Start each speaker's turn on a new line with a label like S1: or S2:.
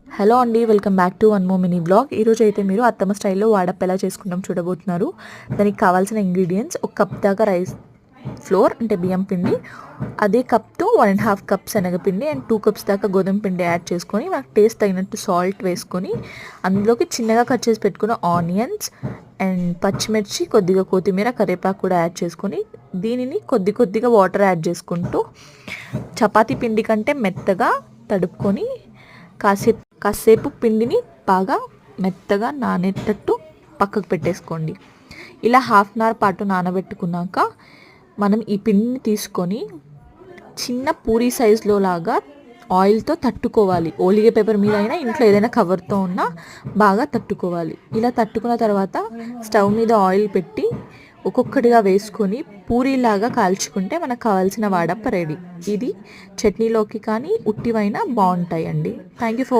S1: Hello అండి, welcome back to one more mini blog. ఈరోజు అయితే మీరు అత్తమ్మ స్టైల్లో వాడప్ప ఎలా చేసుకుంటాం చూడబోతున్నారు. దానికి కావాల్సిన ఇంగ్రీడియంట్స్: ఒక కప్ దాకా రైస్ ఫ్లోర్ అంటే బియ్యం పిండి, అదే కప్తో 1.5 కప్ శనగపిండి అండ్ 2 కప్స్ దాకా గోధుమ పిండి యాడ్ చేసుకొని, మనకు టేస్ట్ తగినట్టు సాల్ట్ వేసుకొని, అందులోకి చిన్నగా కట్ చేసి పెట్టుకున్న ఆనియన్స్ అండ్ పచ్చిమిర్చి, కొద్దిగా కొత్తిమీర, కరివేపాకు కూడా యాడ్ చేసుకొని, దీనిని కొద్దిగా వాటర్ యాడ్ చేసుకుంటూ చపాతీ పిండి కంటే మెత్తగా తడుపుకొని కాసేపు పిండిని బాగా మెత్తగా నానేటట్టు పక్కకు పెట్టేసుకోండి. ఇలా హాఫ్ అన్ అవర్ పాటు నానబెట్టుకున్నాక మనం ఈ పిండిని తీసుకొని చిన్న పూరీ సైజులో లాగా ఆయిల్తో తట్టుకోవాలి. ఓలిగే పేపర్ మీద అయినా, ఇంట్లో ఏదైనా కవర్తో ఉన్నా బాగా తట్టుకోవాలి. ఇలా తట్టుకున్న తర్వాత స్టవ్ మీద ఆయిల్ పెట్టి ఒక్కొక్కటిగా వేసుకొని పూరీలాగా కాల్చుకుంటే మనకు కావాల్సిన వాడప్ప రెడీ. ఇది చట్నీలోకి కానీ ఉట్టివైనా బాగుంటాయండి. Thank you for